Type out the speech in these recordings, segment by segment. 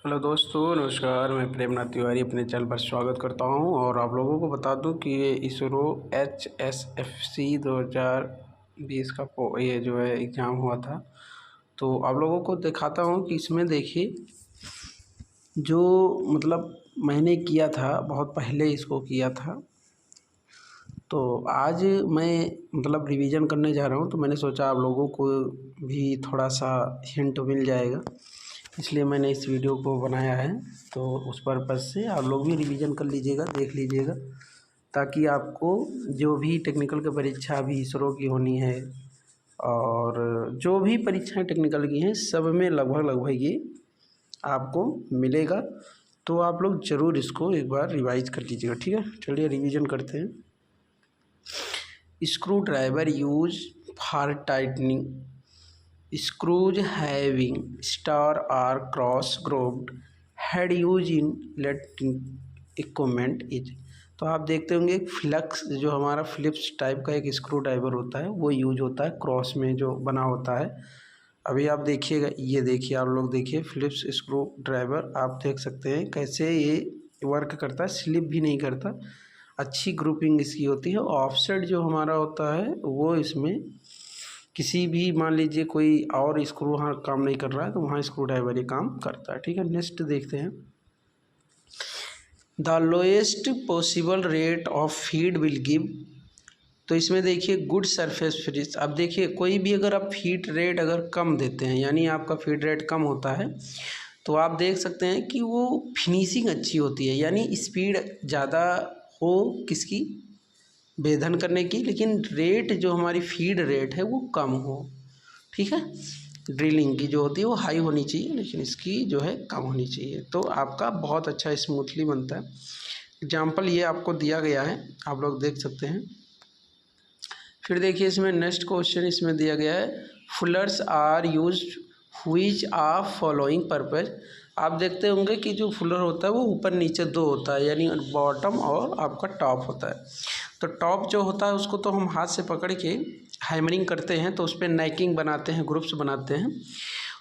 Hello दोस्तों, नमस्कार। मैं प्रेमनाथ तिवारी अपने चैनल पर स्वागत करता हूं और आप लोगों को बता दूं कि ये इसरो HSFC 2020 का ये जो है एग्ज़ाम हुआ था। तो आप लोगों को दिखाता हूं कि इसमें देखिए, जो मतलब मैंने किया था, बहुत पहले इसको किया था। तो आज मैं मतलब रिवीजन करने जा रहा हूं, तो मैंने सोचा आप लोगों को भी थोड़ा सा हिंट मिल जाएगा, इसलिए मैंने इस वीडियो को बनाया है। तो उस पर्पज़ से आप लोग भी रिवीजन कर लीजिएगा, देख लीजिएगा, ताकि आपको जो भी टेक्निकल की परीक्षा अभी इसरो की होनी है और जो भी परीक्षाएं टेक्निकल की हैं, सब में लगभग ये आपको मिलेगा। तो आप लोग ज़रूर इसको एक बार रिवाइज कर लीजिएगा, ठीक है। चलिए रिवीजन करते हैं। Screw driver use for tightening screws having star or cross grooved head used in electric equipment is। तो आप देखते होंगे फ्लक्स जो हमारा फिलिप्स टाइप का एक स्क्रू ड्राइवर होता है, वो यूज होता है क्रॉस में जो बना होता है। अभी आप देखिएगा, ये देखिए, आप लोग देखिए फिलिप्स स्क्रू ड्राइवर, आप देख सकते हैं कैसे ये वर्क करता है, स्लिप भी नहीं करता, अच्छी ग्रुपिंग इसकी होती है। ऑफसेट जो हमारा होता है वो इसमें किसी भी, मान लीजिए कोई और स्क्रू वहाँ काम नहीं कर रहा है, तो वहाँ स्क्रू ड्राइवर ही काम करता है, ठीक है। नेक्स्ट देखते हैं। The lowest possible rate of feed will give. तो इसमें देखिए गुड सरफेस फिनिश। अब देखिए कोई भी अगर आप फीड रेट अगर कम देते हैं, यानी आपका फीड रेट कम होता है, तो आप देख सकते हैं कि वो फिनिशिंग अच्छी होती है, यानी स्पीड ज़्यादा हो किसकी, वेधन करने की, लेकिन रेट जो हमारी फीड रेट है वो कम हो, ठीक है। ड्रिलिंग की जो होती है वो हाई होनी चाहिए, लेकिन इसकी जो है कम होनी चाहिए, तो आपका बहुत अच्छा स्मूथली बनता है। एग्जाम्पल ये आपको दिया गया है, आप लोग देख सकते हैं। फिर देखिए इसमें नेक्स्ट क्वेश्चन इसमें दिया गया है, fullers are use which of following purpose. आप देखते होंगे कि जो फुलर होता है वो ऊपर नीचे दो होता है, यानी बॉटम और आपका टॉप होता है। तो टॉप जो होता है उसको तो हम हाथ से पकड़ के हैमरिंग करते हैं, तो उस पर नेकिंग बनाते हैं, ग्रुप्स बनाते हैं।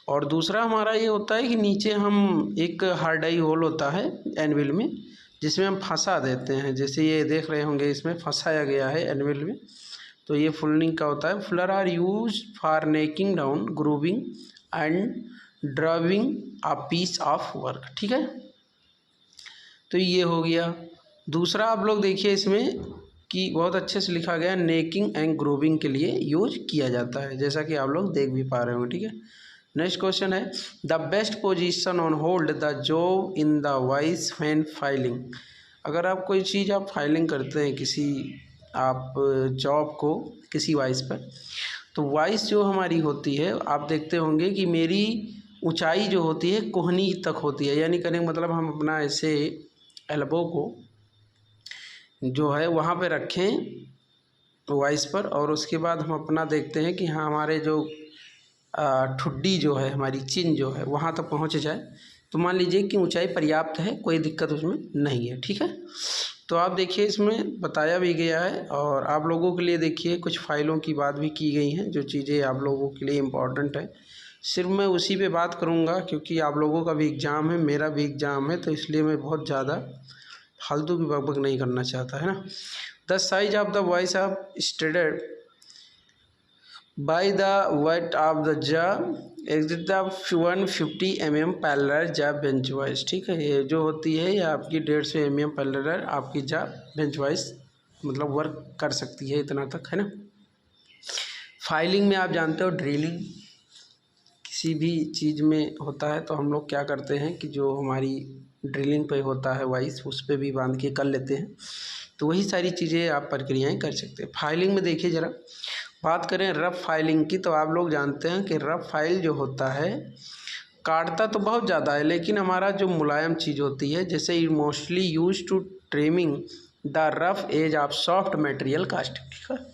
और दूसरा हमारा ये होता है कि नीचे हम एक हार्ड डाई होल होता है एनविल में, जिसमें हम फंसा देते हैं, जैसे ये देख रहे होंगे इसमें फंसाया गया है एनविल में। तो ये फुलनिंग का होता है। Fuller are use for necking down, grooving and driving a piece of work, ठीक है। तो ये हो गया। दूसरा आप लोग देखिए इसमें कि बहुत अच्छे से लिखा गया, नेकिंग एंड ग्रूविंग के लिए यूज किया जाता है, जैसा कि आप लोग देख भी पा रहे होंगे, ठीक है। नेक्स्ट क्वेश्चन है, the best position on hold the job in the voice when filing. अगर आप कोई चीज़ आप फाइलिंग करते हैं किसी, आप जॉब को किसी वॉइस पर, तो वॉइस जो हमारी होती है, आप देखते होंगे कि मेरी ऊंचाई जो होती है कोहनी तक होती है, यानी कहने का मतलब हम अपना ऐसे एल्बो को जो है वहाँ पे रखें वॉइस पर, और उसके बाद हम अपना देखते हैं कि हाँ हमारे जो ठुड्डी जो है, हमारी चिन जो है वहाँ तक पहुँच जाए। तो मान लीजिए कि ऊंचाई पर्याप्त है, कोई दिक्कत उसमें नहीं है, ठीक है। तो आप देखिए इसमें बताया भी गया है, और आप लोगों के लिए देखिए कुछ फाइलों की बात भी की गई हैं, जो चीज़ें आप लोगों के लिए इम्पॉर्टेंट है। सिर्फ मैं उसी पे बात करूँगा, क्योंकि आप लोगों का भी एग्ज़ाम है, मेरा भी एग्ज़ाम है, तो इसलिए मैं बहुत ज़्यादा फालतू की बकबक नहीं करना चाहता, है ना। The size of the voice of stated by the weight of the जा एग्जिट द 150 mm पैरेलल जा बेंच वाइज, ठीक है। ये जो होती है ये आपकी 150 mm पैरेलल आपकी जा बेंच वाइज मतलब वर्क कर सकती है, इतना तक, है ना। फाइलिंग में आप जानते हो ड्रिलिंग किसी भी चीज़ में होता है, तो हम लोग क्या करते हैं कि जो हमारी ड्रिलिंग पे होता है वाइस, उस पर भी बांध के कर लेते हैं। तो वही सारी चीज़ें आप प्रक्रियाएं कर सकते हैं। फाइलिंग में देखिए ज़रा, बात करें रफ फाइलिंग की, तो आप लोग जानते हैं कि रफ फाइल जो होता है काटता तो बहुत ज़्यादा है, लेकिन हमारा जो मुलायम चीज़ होती है, जैसे mostly use to trimming the rough edge of soft material casting, ठीक है।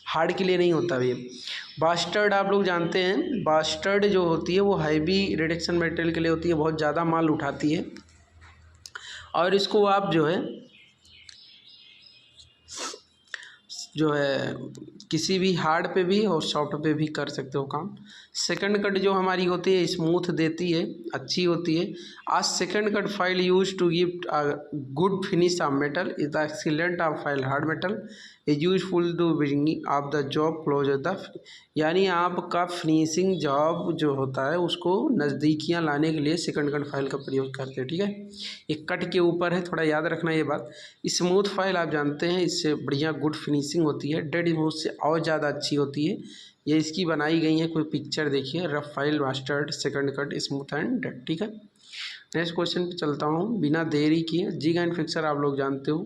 हार्ड के लिए नहीं होता ये। बास्टर्ड आप लोग जानते हैं, बास्टर्ड जो होती है वो हैवी रिडक्शन मटेरियल के लिए होती है, बहुत ज़्यादा माल उठाती है, और इसको आप जो है जो है किसी भी हार्ड पे भी और सॉफ्ट पे भी कर सकते हो काम। सेकंड कट जो हमारी होती है स्मूथ देती है, अच्छी होती है। आज second cut file use to give good finish of metal is the excellent of file hard metal is useful to bringing of the job closer the, यानी आपका फिनिशिंग जॉब जो होता है उसको नज़दीकियाँ लाने के लिए सेकंड कट फाइल का प्रयोग करते हैं। ठीक है, एक कट के ऊपर है, थोड़ा याद रखना ये बात। स्मूथ फाइल आप जानते हैं इससे बढ़िया गुड फिनिशिंग होती है, डेड स्मूथ से और ज़्यादा अच्छी होती है। ये इसकी बनाई गई है, कोई पिक्चर देखिए, rough file mastered second cut smooth and dead. ठीक है, नेक्स्ट क्वेश्चन पे चलता हूँ। बिना देरी किए जिग एंड फिक्सर आप लोग जानते हो,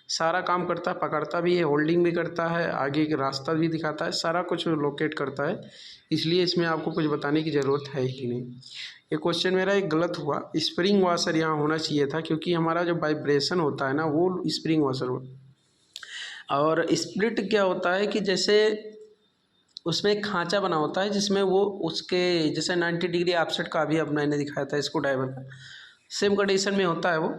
सारा काम करता है, पकड़ता भी है, होल्डिंग भी करता है, आगे का रास्ता भी दिखाता है, सारा कुछ लोकेट करता है, इसलिए इसमें आपको कुछ बताने की ज़रूरत है ही नहीं। ये क्वेश्चन मेरा एक गलत हुआ, स्प्रिंग वॉशर यहाँ होना चाहिए था, क्योंकि हमारा जो वाइब्रेशन होता है ना वो स्प्रिंग वॉशर हो। और स्प्लिट क्या होता है कि जैसे उसमें एक खांचा बना होता है जिसमें वो उसके जैसे 90 डिग्री ऑफसेट का भी अब मैंने दिखाया था इसको ड्राइवर का, सेम कंडीशन में होता है वो।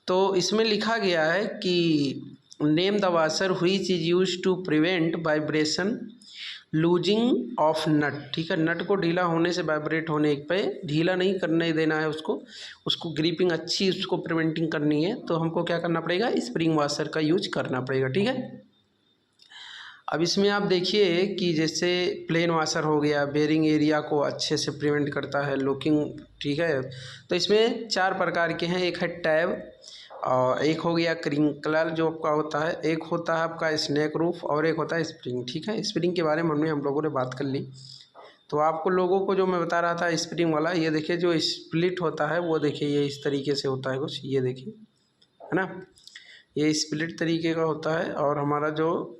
तो इसमें लिखा गया है कि name the washer which is use to prevent vibration loosing of nut. ठीक है, नट को ढीला होने से वाइब्रेट होने पे ढीला नहीं करने देना है उसको ग्रिपिंग अच्छी उसको प्रिवेंटिंग करनी है, तो हमको क्या करना पड़ेगा, स्प्रिंग वाशर का यूज करना पड़ेगा। ठीक है, अब इसमें आप देखिए कि जैसे प्लेन वाशर हो गया, बेरिंग एरिया को अच्छे से प्रिवेंट करता है लॉकिंग। ठीक है, तो इसमें 4 प्रकार के हैं, एक है टैब, और एक हो गया क्रिंकलर जो आपका होता है, एक होता है आपका स्नैक रूफ, और एक होता है स्प्रिंग। ठीक है, स्प्रिंग के बारे में हम लोगों ने बात कर ली। तो आपको लोगों को जो मैं बता रहा था स्प्रिंग वाला, ये देखिए जो स्प्लिट होता है वो देखिए ये इस तरीके से होता है कुछ, ये देखिए है ना, ये स्प्लिट तरीके का होता है। और हमारा जो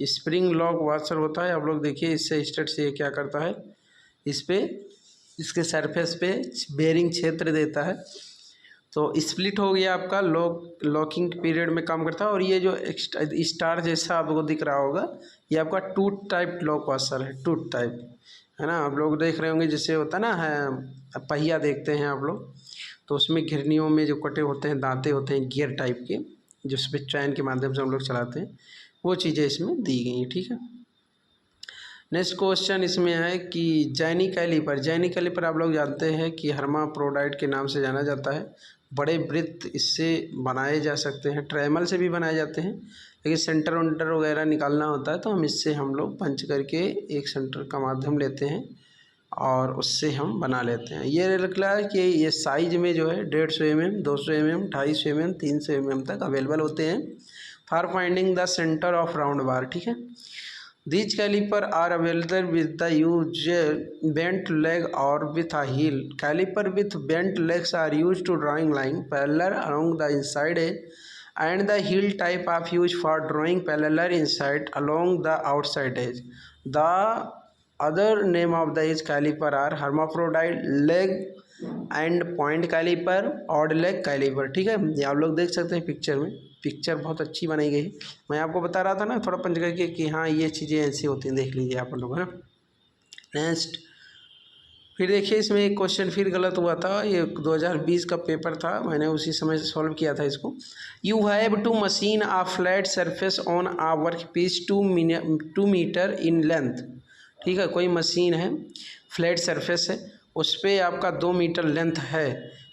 स्प्रिंग लॉक वाशर होता है, आप लोग देखिए इससे स्टार्ट से ये क्या करता है, इस पे इसके सरफेस पे बेरिंग क्षेत्र देता है। तो स्प्लिट हो गया आपका लॉकिंग पीरियड में काम करता है। और ये जो स्टार जैसा आपको दिख रहा होगा ये आपका टूथ टाइप लॉक वाशर है, टूथ टाइप है ना। आप लोग देख रहे होंगे जैसे होता है ना, है पहिया देखते हैं आप लोग, तो उसमें घिरनियों में जो कटे होते हैं दांते होते हैं गियर टाइप के, जिस पे चैन के माध्यम से हम लोग चलाते हैं, वो चीज़ें इसमें दी गई हैं। ठीक है, नेक्स्ट क्वेश्चन इसमें है कि जैनी कैलिपर आप लोग जानते हैं कि हर्माफ्रोडाइट के नाम से जाना जाता है। बड़े वृत्त इससे बनाए जा सकते हैं, ट्रेमल से भी बनाए जाते हैं, लेकिन सेंटर वेंटर वगैरह निकालना होता है तो हम लोग पंच करके एक सेंटर का माध्यम लेते हैं और उससे हम बना लेते हैं। ये निकला है कि ये साइज में जो है 150 mm, 200 mm, 250 mm, 300 mm तक अवेलेबल होते हैं for finding the centre of round बार। ठीक है, These caliper are available with the usual bent leg or with a heel. Caliper with bent legs are used to drawing line parallel along the inside edge, and the heel type of used for drawing parallel inside along the outside edge. The other name of these caliper are hermaphrodite leg and point caliper, odd leg caliper. ठीक है, ये आप लोग देख सकते हैं picture में, picture बहुत अच्छी बनाई गई है। मैं आपको बता रहा था ना थोड़ा पंच करके कि हाँ ये चीज़ें ऐसी होती हैं, देख लीजिए आप लोग है ना। नेक्स्ट फिर देखिए इसमें एक क्वेश्चन फिर गलत हुआ था, ये 2020 का पेपर था, मैंने उसी समय सॉल्व किया था इसको। You have to machine a flat surface on a work piece 2 metre in length. ठीक है, कोई मशीन है, फ्लैट सरफेस है, उस पर आपका 2 मीटर लेंथ है,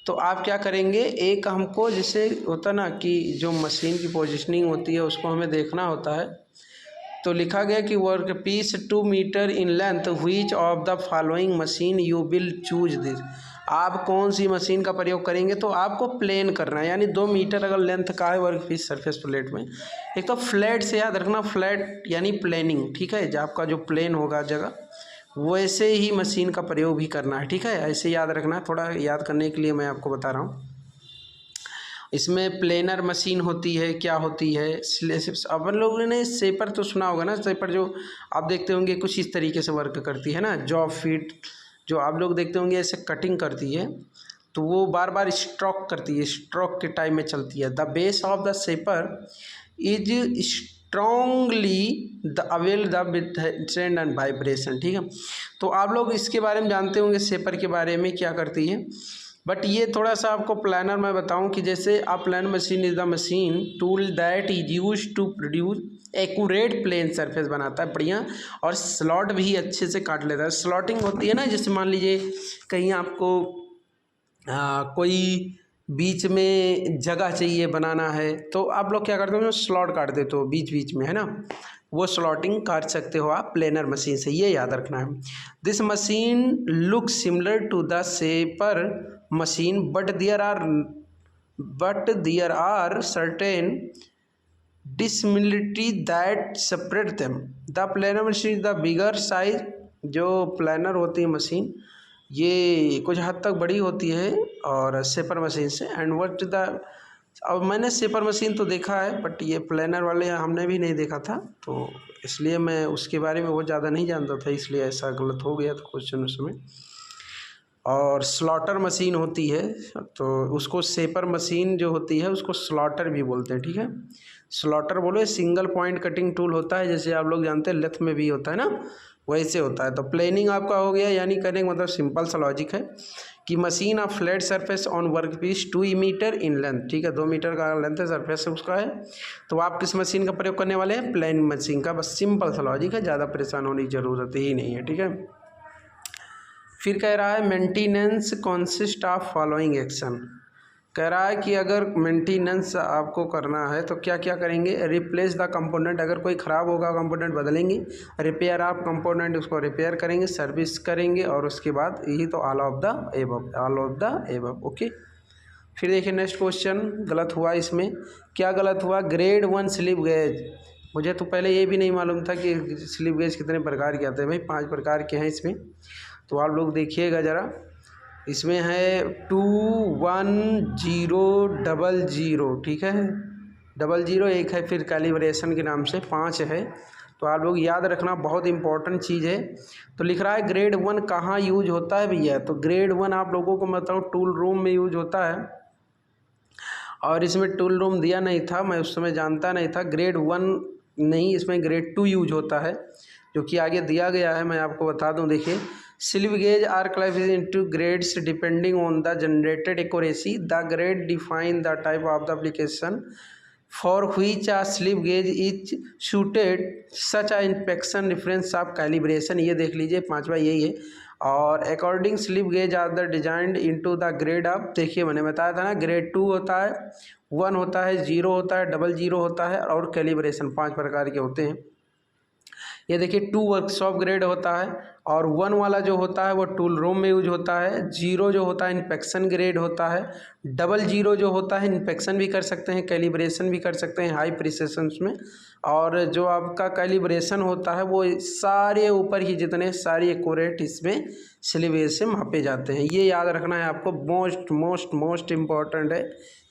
तो आप क्या करेंगे, एक हमको जैसे होता ना कि जो मशीन की पोजीशनिंग होती है उसको हमें देखना होता है। तो लिखा गया कि work piece 2 metre in length which of the following machine you will choose this. आप कौन सी मशीन का प्रयोग करेंगे, तो आपको प्लेन करना है, यानी 2 मीटर अगर लेंथ का है वर्क पीस सरफेस प्लेट में। एक तो फ्लैट से याद रखना, फ्लैट यानी प्लेनिंग। ठीक है, जो आपका जो प्लेन होगा जगह वैसे ही मशीन का प्रयोग भी करना है। ठीक है, ऐसे याद रखना, थोड़ा याद करने के लिए मैं आपको बता रहा हूँ। इसमें प्लेनर मशीन होती है, क्या होती है, अपन लोगों ने सेपर तो सुना होगा ना, सेपर जो आप देखते होंगे कुछ इस तरीके से वर्क करती है ना, जॉब फीट जो आप लोग देखते होंगे ऐसे कटिंग करती है, तो वो बार बार स्ट्रोक करती है, स्ट्रोक के टाइम में चलती है। The base of the shaper is strongly the avail the with trend and vibration. ठीक है, तो आप लोग इसके बारे में जानते होंगे, सेपर के बारे में क्या करती है, बट ये थोड़ा सा आपको प्लानर मैं बताऊं कि जैसे आप planer machine is the machine tool that is use to produce accurate plane surface बनाता है बढ़िया, और स्लॉट भी अच्छे से काट लेता है। स्लॉटिंग होती है ना, जैसे मान लीजिए कहीं आपको कोई बीच में जगह चाहिए बनाना है तो आप लोग क्या करते हो, स्लॉट काट देते हो बीच बीच में, है ना, वो स्लॉटिंग काट सकते हो आप प्लेनर मशीन से, ये याद रखना है। This machine look similar to the shaper machine but there are certain dissimilarity that separate them. The planer machine the bigger size, जो प्लानर होती है मशीन ये कुछ हद तक बड़ी होती है और सेपर मशीन से। एंड व्हाट द, अब मैंने सेपर मशीन तो देखा है बट ये प्लानर वाले हमने भी नहीं देखा था, तो इसलिए मैं उसके बारे में बहुत ज़्यादा नहीं जानता था, इसलिए ऐसा गलत हो गया था क्वेश्चन उसमें। और स्लॉटर मशीन होती है तो उसको सेपर मशीन जो होती है उसको स्लॉटर भी बोलते हैं, ठीक है। स्लॉटर बोलो सिंगल पॉइंट कटिंग टूल होता है, जैसे आप लोग जानते हैं लेथ में भी होता है ना, वैसे होता है। तो प्लेनिंग आपका हो गया, यानी करने का मतलब सिंपल सा लॉजिक है कि machine of flat surface on work piece 2 metre in length, ठीक है, 2 मीटर का लेंथ है सरफेस उसका है। तो आप किस मशीन का प्रयोग करने वाले हैं, प्लेन मशीन का, बस सिंपल सा लॉजिक है, ज़्यादा परेशान होने की ज़रूरत ही नहीं है, ठीक है। फिर कह रहा है maintenance consist of following action, कह रहा है कि अगर मेंटेनेंस आपको करना है तो क्या क्या करेंगे, रिप्लेस द कंपोनेंट, अगर कोई ख़राब होगा कंपोनेंट बदलेंगे, रिपेयर आप कंपोनेंट उसको रिपेयर करेंगे, सर्विस करेंगे, और उसके बाद यही तो all of the above, all of the above, okay. फिर देखिए नेक्स्ट क्वेश्चन, गलत हुआ इसमें, क्या गलत हुआ, ग्रेड 1 स्लिप गेज, मुझे तो पहले ये भी नहीं मालूम था कि स्लिप गेज कितने प्रकार के आते हैं, भाई 5 प्रकार के हैं इसमें। तो आप लोग देखिएगा ज़रा, इसमें है 2 1 0 00, ठीक है, 00 एक है, फिर कैलिब्रेशन के नाम से 5 है। तो आप लोग याद रखना, बहुत इंपॉर्टेंट चीज़ है। तो लिख रहा है ग्रेड 1 कहाँ यूज होता है भैया, तो ग्रेड 1 आप लोगों को बताऊँ टूल रूम में यूज होता है, और इसमें टूल रूम दिया नहीं था, मैं उस समय जानता नहीं था। ग्रेड 1 नहीं, इसमें ग्रेड 2 यूज होता है, जो कि आगे दिया गया है, मैं आपको बता दूं। देखिए, slip gauge are classified into grades depending on the generated accuracy, the grade define the type of the application for which a slip gauge is suited, such a inspection reference of calibration, ये देख लीजिए 5वां यही है। और according slip gauge are the designed into the grade of, देखिए मैंने बताया था ना, ग्रेड 2 होता है, 1 होता है, 0 होता है, 00 होता है, और कैलिब्रेशन 5 प्रकार के होते हैं। ये देखिए 2 वर्कशॉप ग्रेड होता है, और 1 वाला जो होता है वो टूल रूम में यूज होता है, 0 जो होता है इंस्पेक्शन ग्रेड होता है, 00 जो होता है इंस्पेक्शन भी कर सकते हैं, कैलिब्रेशन भी कर सकते हैं हाई प्रिसिशन में, और जो आपका कैलिब्रेशन होता है वो सारे ऊपर ही जितने सारी एक्यूरेट इसमें स्लिप गेज से मापे जाते हैं। ये याद रखना है आपको, मोस्ट मोस्ट मोस्ट इम्पॉर्टेंट है।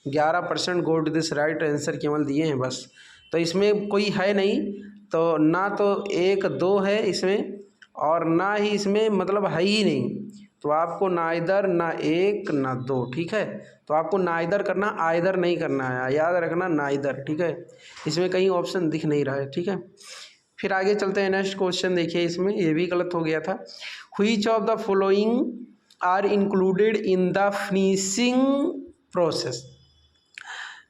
11% go to this right answer केवल दिए हैं बस, तो इसमें कोई है नहीं, तो ना तो 1 2 है इसमें, और ना ही इसमें मतलब है ही नहीं, तो आपको ना इधर ना 1 ना 2, ठीक है। तो आपको ना इधर करना, आइदर नहीं करना है, याद रखना ना इधर, ठीक है। इसमें कहीं ऑप्शन दिख नहीं रहा है, ठीक है। फिर आगे चलते हैं, नेक्स्ट क्वेश्चन देखिए, इसमें ये भी गलत हो गया था। Which of the following are included in the finishing process,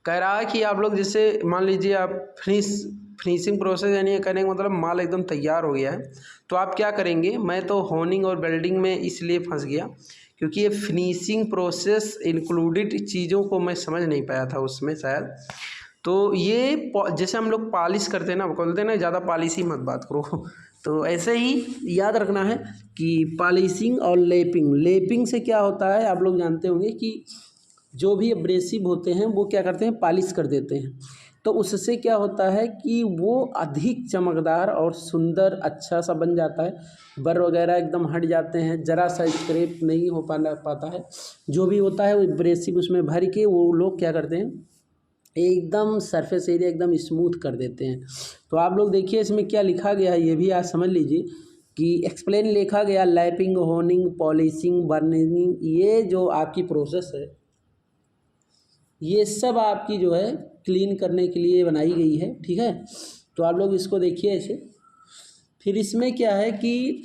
कह रहा है कि आप लोग जैसे मान लीजिए आप फिनिशिंग प्रोसेस यानी करने का मतलब माल एकदम तैयार हो गया है, तो आप क्या करेंगे, मैं तो होनिंग और वेल्डिंग में इसलिए फंस गया क्योंकि ये फिनिशिंग प्रोसेस इंक्लूडेड चीज़ों को मैं समझ नहीं पाया था उसमें शायद। तो ये जैसे हम लोग पॉलिश करते हैं ना, बोलते हैं ना ज़्यादा पॉलिश ही मत बात करो तो ऐसे ही याद रखना है कि पॉलिशिंग और लेपिंग से क्या होता है, आप लोग जानते होंगे कि जो भी एब्रेसिव होते हैं वो क्या करते हैं, पॉलिश कर देते हैं, तो उससे क्या होता है कि वो अधिक चमकदार और सुंदर अच्छा सा बन जाता है, बर वगैरह एकदम हट जाते हैं, ज़रा सा स्क्रैप नहीं हो पाता है, जो भी होता है वो एब्रेसिव उसमें भर के वो लोग क्या करते हैं, एकदम सरफेस एरिया एकदम स्मूथ कर देते हैं। तो आप लोग देखिए इसमें क्या लिखा गया है, ये भी आज समझ लीजिए कि एक्सप्लेन लिखा गया, लैपिंग, होनिंग, पॉलिशिंग, बर्निंग, ये जो आपकी प्रोसेस है ये सब आपकी जो है क्लीन करने के लिए बनाई गई है, ठीक है। तो आप लोग इसको देखिए ऐसे। फिर इसमें क्या है कि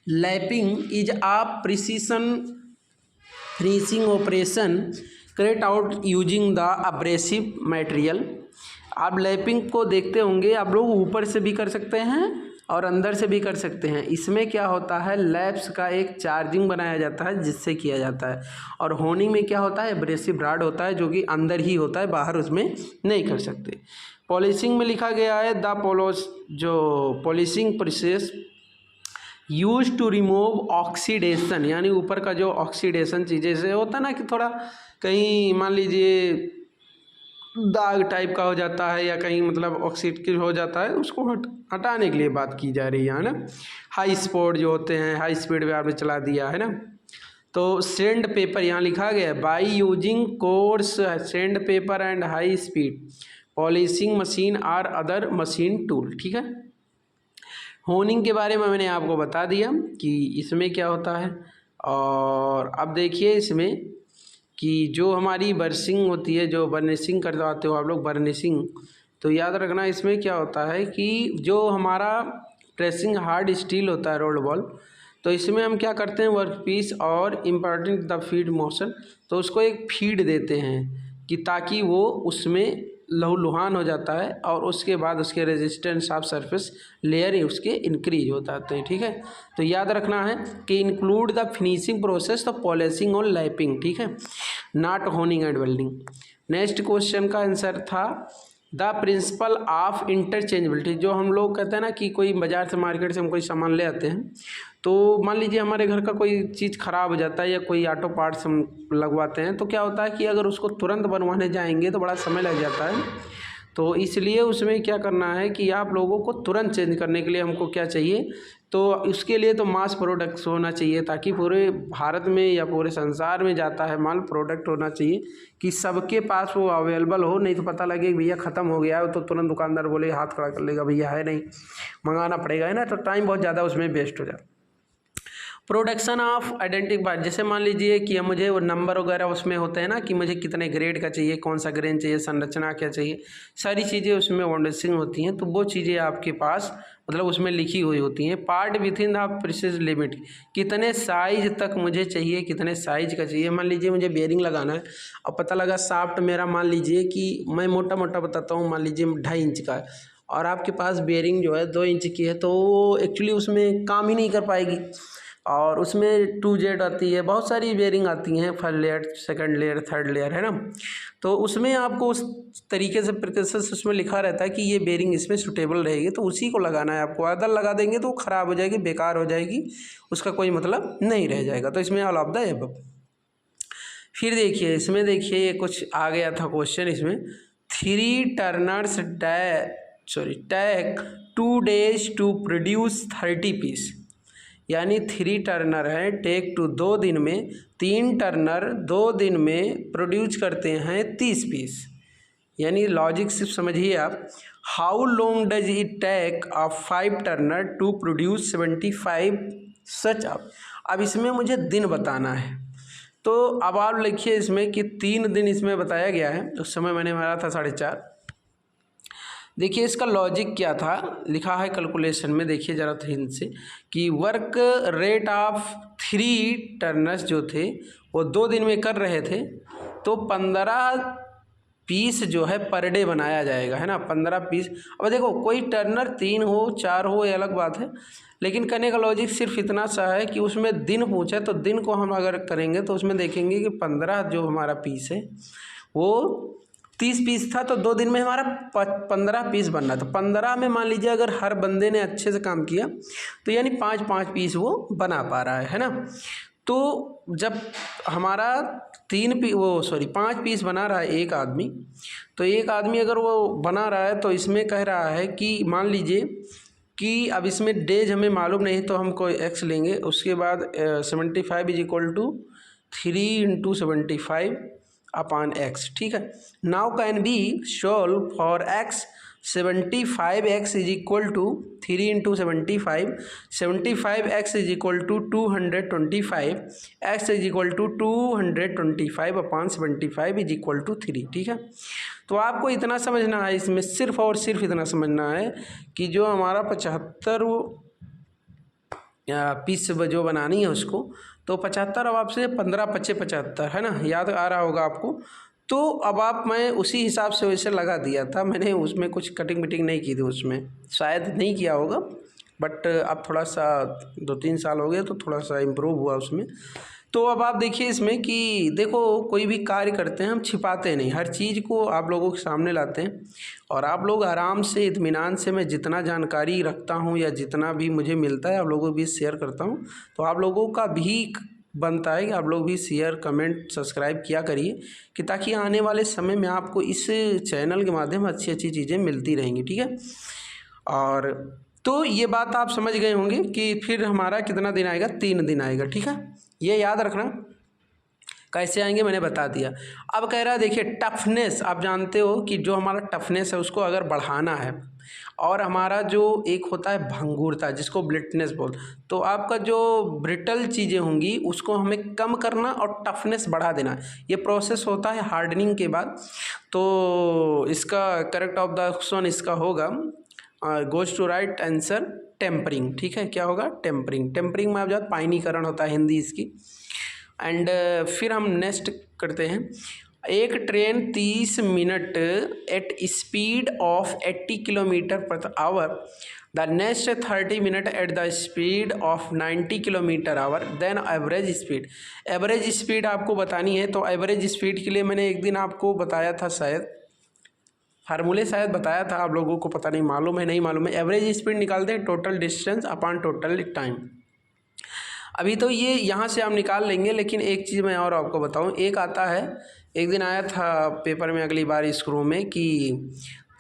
lapping is a precision finishing operation carried out using the abrasive material. आप लैपिंग को देखते होंगे, आप लोग ऊपर से भी कर सकते हैं और अंदर से भी कर सकते हैं। इसमें क्या होता है, लैप्स का एक चार्जिंग बनाया जाता है जिससे किया जाता है, और होनिंग में क्या होता है, एब्रेसिव राड होता है जो कि अंदर ही होता है, बाहर उसमें नहीं कर सकते। पॉलिशिंग में लिखा गया है जो polishing process use to remove oxidation, यानी ऊपर का जो ऑक्सीडेशन चीज़ें से होता है ना कि थोड़ा कहीं मान लीजिए दाग टाइप का हो जाता है या कहीं मतलब ऑक्सीड हो जाता है, उसको हटाने के लिए बात की जा रही है ना। हाई स्पीड जो होते हैं, हाई स्पीड पे आपने चला दिया है ना, तो सैंड पेपर यहाँ लिखा गया है by using coarse sand paper and high speed polishing machine or other machine tool. ठीक है, होनिंग के बारे में मैंने आपको बता दिया कि इसमें क्या होता है। और अब देखिए इसमें कि जो हमारी बर्निशिंग होती है, जो बर्निशिंग करवाते हो आप लोग बर्निशिंग, तो याद रखना इसमें क्या होता है कि जो हमारा प्रेसिंग हार्ड स्टील होता है रोल्ड बॉल, तो इसमें हम क्या करते हैं वर्क पीस और इम्पॉर्टेंट द फीड मोशन, तो उसको एक फीड देते हैं कि ताकि वो उसमें लहूलुहान हो जाता है और उसके बाद उसके रेजिस्टेंस ऑफ सरफेस लेयर ही उसके इंक्रीज हो जाते हैं। ठीक है, तो याद रखना है कि include the finishing process of polishing और लैपिंग। ठीक है, not honing and welding. Next question का आंसर था द प्रिंसिपल ऑफ इंटरचेंजेबिलिटी। जो हम लोग कहते हैं ना कि कोई बाज़ार से मार्केट से हम कोई सामान ले आते हैं, तो मान लीजिए हमारे घर का कोई चीज़ ख़राब हो जाता है या कोई ऑटो पार्ट्स हम लगवाते हैं, तो क्या होता है कि अगर उसको तुरंत बनवाने जाएंगे तो बड़ा समय लग जाता है। तो इसलिए उसमें क्या करना है कि आप लोगों को तुरंत चेंज करने के लिए हमको क्या चाहिए, तो उसके लिए तो मास प्रोडक्ट्स होना चाहिए, ताकि पूरे भारत में या पूरे संसार में जाता है माल प्रोडक्ट होना चाहिए कि सबके पास वो अवेलेबल हो। नहीं तो पता लगे भैया ख़त्म हो गया है तो तुरंत दुकानदार बोले हाथ खड़ा कर लेगा, भैया है नहीं, मंगाना पड़ेगा, है ना, तो टाइम बहुत ज़्यादा उसमें वेस्ट हो जाता है। प्रोडक्शन ऑफ आइडेंटिफायर, जैसे मान लीजिए कि मुझे वो नंबर वगैरह उसमें होते हैं ना कि मुझे कितने ग्रेड का चाहिए, कौन सा ग्रेन चाहिए, संरचना क्या चाहिए, सारी चीज़ें उसमें वॉन्डेसिंग होती हैं, तो वो चीज़ें आपके पास मतलब उसमें लिखी हुई होती हैं। Part with in the precise limit, कितने साइज तक मुझे चाहिए, कितने साइज का चाहिए। मान लीजिए मुझे बेयरिंग लगाना है, अब पता लगा शाफ्ट मेरा मान लीजिए कि मैं मोटा मोटा बताता हूँ, मान लीजिए 2.5 इंच का है और आपके पास बेयरिंग जो है 2 इंच की है, तो वो एक्चुअली उसमें काम ही नहीं कर पाएगी। और उसमें 2Z आती है, बहुत सारी बेयरिंग आती हैं, first layer, second layer, third layer, है ना, तो उसमें आपको उस तरीके से प्रिकॉशंस उसमें लिखा रहता है कि ये बेयरिंग इसमें सूटेबल रहेगी, तो उसी को लगाना है आपको। अदर लगा देंगे तो ख़राब हो जाएगी, बेकार हो जाएगी, उसका कोई मतलब नहीं रह जाएगा। तो इसमें ऑल ऑफ द एबव। फिर देखिए इसमें देखिए कुछ आ गया था क्वेश्चन इसमें, 3 turners take 2 days to produce 30 piece, यानी 3 टर्नर है टेक टू 2 दिन में, 3 टर्नर 2 दिन में प्रोड्यूस करते हैं 30 पीस। यानी लॉजिक सिर्फ समझिए आप, how long does it take a 5 turner to produce 75 such up. अब इसमें मुझे दिन बताना है, तो अब आप लिखिए इसमें कि 3 दिन इसमें बताया गया है, उस समय मैंने मारा था 4.5। देखिए इसका लॉजिक क्या था, लिखा है कैलकुलेशन में, देखिए ज़रा ध्यान से कि वर्क रेट ऑफ 3 टर्नर्स जो थे वो 2 दिन में कर रहे थे, तो 15 पीस जो है पर डे बनाया जाएगा, है ना, 15 पीस। अब देखो कोई टर्नर 3 हो 4 हो ये अलग बात है, लेकिन करने का लॉजिक सिर्फ इतना सा है कि उसमें दिन पूछा, तो दिन को हम अगर करेंगे तो उसमें देखेंगे कि 15 जो हमारा पीस है वो 30 पीस था, तो 2 दिन में हमारा 15 पीस बनना था। 15 में मान लीजिए अगर हर बंदे ने अच्छे से काम किया तो यानी 5-5 पीस वो बना पा रहा है ना। तो जब हमारा 5 पीस बना रहा है एक आदमी, तो एक आदमी अगर वो बना रहा है तो इसमें कह रहा है कि मान लीजिए कि अब इसमें डेज हमें मालूम नहीं, तो हम कोई एक्स लेंगे, उसके बाद 75 is equal to 3 × 75 upon x. ठीक है, now can be solve for x 75x is equal to 3 × 75, 75x is equal to 225, x is equal to 225 upon 75 is equal to 3। ठीक है, तो आपको इतना समझना है इसमें, सिर्फ और सिर्फ इतना समझना है कि जो हमारा 75 पीस जो बनानी है उसको, तो 75, अब आपसे 15 पच्चे 75 है ना, याद आ रहा होगा आपको। तो अब आप मैं उसी हिसाब से वैसे लगा दिया था मैंने, उसमें कुछ कटिंग विटिंग नहीं की थी, उसमें शायद नहीं किया होगा, बट अब थोड़ा सा 2-3 साल हो गए तो थोड़ा सा इम्प्रूव हुआ उसमें। तो अब आप देखिए इसमें कि देखो कोई भी कार्य करते हैं हम छिपाते नहीं, हर चीज़ को आप लोगों के सामने लाते हैं, और आप लोग आराम से इत्मीनान से, मैं जितना जानकारी रखता हूँ या जितना भी मुझे मिलता है आप लोगों को भी शेयर करता हूँ। तो आप लोगों का भी बनता है कि आप लोग भी शेयर कमेंट सब्सक्राइब किया करिए, कि ताकि आने वाले समय में आपको इस चैनल के माध्यम अच्छी अच्छी चीज़ें मिलती रहेंगी, ठीक है। और तो ये बात आप समझ गए होंगे कि फिर हमारा कितना दिन आएगा, 3 दिन आएगा, ठीक है। ये याद रखना कैसे आएंगे मैंने बता दिया। अब कह रहा है देखिए टफनेस, आप जानते हो कि जो हमारा टफनेस है उसको अगर बढ़ाना है, और हमारा जो एक होता है भंगुरता जिसको ब्रिटनेस बोलते, तो आपका जो ब्रिटल चीज़ें होंगी उसको हमें कम करना और टफनेस बढ़ा देना, ये प्रोसेस होता है हार्डनिंग के बाद। तो इसका करेक्ट ऑफ द ऑप्शन इसका होगा, goes to right answer tempering, ठीक है। क्या होगा, टेम्परिंग। टेम्परिंग में आप जाते पाइनीकरण होता है हिंदी इसकी। एंड फिर हम नेक्स्ट करते हैं, एक train 30 minute at speed of 80 kilometre per hour, the next 30 minute at the speed of 90 kilometre hour, then average speed. Average speed आपको बतानी है, तो एवरेज स्पीड के लिए मैंने एक दिन आपको बताया था, शायद फार्मूले शायद बताया था, आप लोगों को पता नहीं मालूम है नहीं मालूम है। एवरेज स्पीड निकालते हैं total distance upon total time. अभी तो ये यहाँ से हम निकाल लेंगे, लेकिन एक चीज़ मैं और आपको बताऊँ, एक आता है, एक दिन आया था पेपर में अगली बार स्क्रू में कि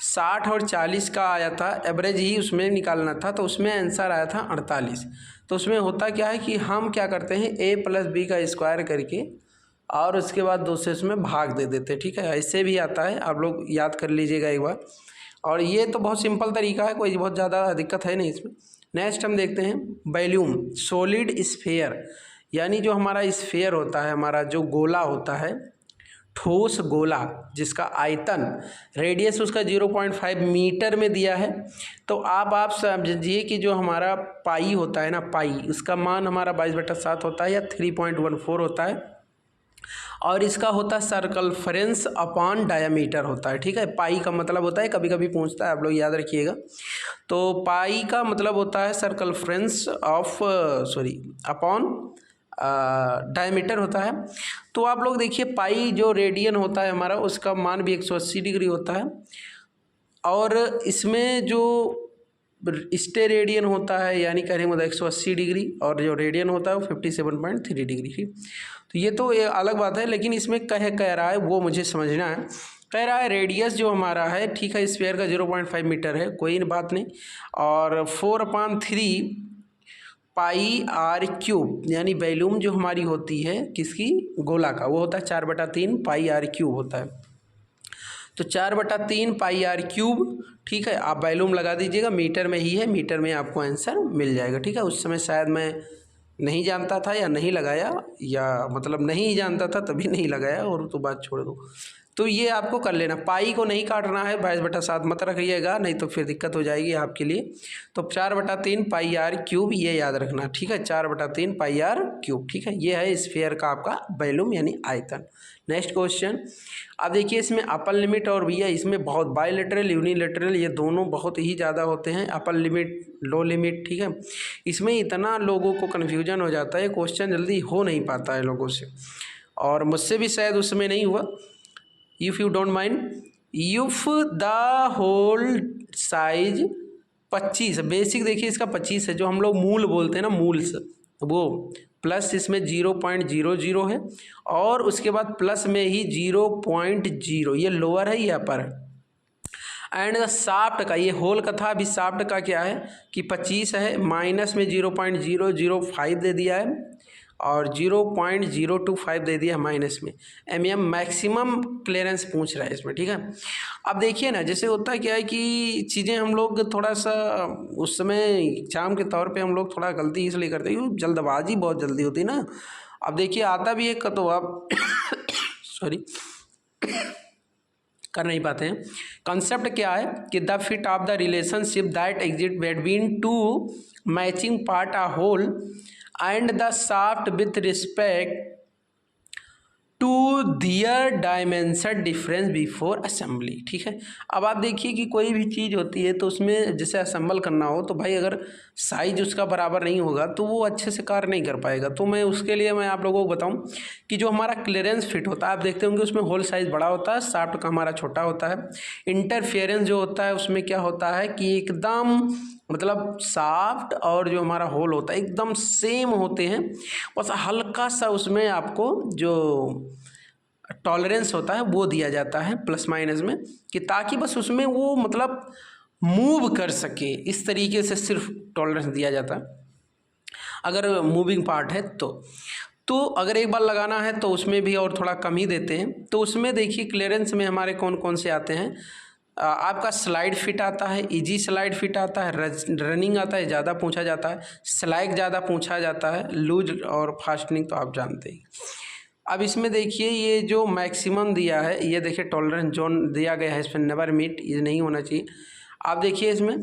60 और 40 का आया था, एवरेज ही उसमें निकालना था, तो उसमें आंसर आया था 48। तो उसमें होता क्या है कि हम क्या करते हैं, a+b का स्क्वायर करके और उसके बाद 2 से उसमें भाग दे देते, ठीक है। ऐसे भी आता है, आप लोग याद कर लीजिएगा एक बार। और ये तो बहुत सिंपल तरीका है, कोई बहुत ज़्यादा दिक्कत है नहीं इसमें। नेक्स्ट हम देखते हैं वॉल्यूम, सॉलिड स्फीयर, यानी जो हमारा स्फीयर होता है, हमारा जो गोला होता है, ठोस गोला जिसका आयतन रेडियस उसका 0.5 मीटर में दिया है। तो आप समझिए कि जो हमारा पाई होता है ना, पाई, उसका मान हमारा 22/7 होता है या 3.14 होता है, और इसका होता है सर्कलफ्रेंस अपॉन डायामीटर होता है, ठीक है। पाई का मतलब होता है, कभी कभी पूछता है, आप लोग याद रखिएगा। तो पाई का मतलब होता है सर्कलफ्रेंस ऑफ अपॉन डायमीटर होता है। तो आप लोग देखिए पाई जो रेडियन होता है हमारा, उसका मान भी 180 डिग्री होता है, और इसमें जो स्टेरेडियन होता है यानी कहने मतलब 180 डिग्री, और जो रेडियन होता है वो 57.3 डिग्री, ठीक। तो ये तो ये अलग बात है, लेकिन इसमें कह रहा है वो मुझे समझना है। कह रहा है रेडियस जो हमारा है, ठीक है, स्फीयर का 0.5 मीटर है, कोई बात नहीं, और 4/3 पाई आर क्यूब, यानी वॉल्यूम जो हमारी होती है किसकी, गोला का, वो होता है 4/3 पाई आर क्यूब होता है। तो 4/3 पाई आर क्यूब, ठीक है। आप वॉल्यूम लगा दीजिएगा, मीटर में ही है, मीटर में आपको आंसर मिल जाएगा, ठीक है। उस समय शायद मैं नहीं जानता था या नहीं लगाया, या मतलब नहीं जानता था तभी नहीं लगाया, और तो बात छोड़ दो। तो ये आपको कर लेना, पाई को नहीं काटना है, 22/7 मत रखिएगा, नहीं तो फिर दिक्कत हो जाएगी आपके लिए। तो 4/3 पाई आर क्यूब ये याद रखना, ठीक है, 4/3 पाई आर क्यूब, ठीक है। ये है स्फीयर का आपका वॉल्यूम यानी आयतन। नेक्स्ट क्वेश्चन, अब देखिए इसमें अपर लिमिट और भैया इसमें बहुत बायलैटरल यूनिलैटरल ये दोनों बहुत ही ज़्यादा होते हैं, अपर लिमिट लो लिमिट, ठीक है। इसमें इतना लोगों को कन्फ्यूजन हो जाता है, क्वेश्चन जल्दी हो नहीं पाता है लोगों से, और मुझसे भी शायद उस समय नहीं हुआ। If you don't mind, if the hole size 25, basic देखिए इसका 25 है, जो हम लोग मूल बोलते हैं ना, मूल्स, वो प्लस इसमें 0.00 है, और उसके बाद प्लस में ही 0.0, ये लोअर है ये अपर है। एंड शाफ्ट का, ये होल का था, अभी शाफ्ट का क्या है कि 25 है, माइनस में 0.005 दे दिया है, और 0.025 दे दिया माइनस में। mm मैक्सिमम क्लियरेंस पूछ रहा है इसमें, ठीक है। अब देखिए ना, जैसे होता है क्या है कि चीज़ें हम लोग थोड़ा सा उस समय एग्जाम के तौर पे हम लोग थोड़ा गलती इसलिए करते हैं, जल्दबाजी बहुत जल्दी होती है ना। अब देखिए आता भी है तो आप सॉरी कर नहीं पाते हैं। कंसेप्ट क्या है कि the fit of the relationship that exist between two matching part a hole and the shaft with respect to their dimension difference before assembly. ठीक है, अब आप देखिए कि कोई भी चीज़ होती है तो उसमें जैसे असेंबल करना हो तो भाई अगर साइज उसका बराबर नहीं होगा तो वो अच्छे से कार्य नहीं कर पाएगा। तो मैं उसके लिए मैं आप लोगों को बताऊं कि जो हमारा क्लियरेंस फिट होता है, आप देखते होंगे उसमें होल साइज़ बड़ा होता है, शाफ्ट का हमारा छोटा होता है। इंटरफेरेंस जो होता है उसमें क्या होता है कि एकदम मतलब शाफ्ट और जो हमारा होल होता है एकदम सेम होते हैं, बस हल्का सा उसमें आपको जो टॉलरेंस होता है वो दिया जाता है प्लस माइनस में, कि ताकि बस उसमें वो मतलब मूव कर सके, इस तरीके से सिर्फ टॉलरेंस दिया जाता है अगर मूविंग पार्ट है तो अगर एक बार लगाना है तो उसमें भी और थोड़ा कम ही देते हैं। तो उसमें देखिए क्लियरेंस में हमारे कौन कौन से आते हैं, आपका स्लाइड फिट आता है, इजी स्लाइड फिट आता है, रनिंग आता है, ज़्यादा पूछा जाता है, स्लाइड ज़्यादा पूछा जाता है, लूज और फास्टनिंग तो आप जानते ही। अब इसमें देखिए ये जो मैक्सिमम दिया है, ये देखिए टॉलरेंस जोन दिया गया है, इसमें नेवर मीट, ये नहीं होना चाहिए। आप देखिए इसमें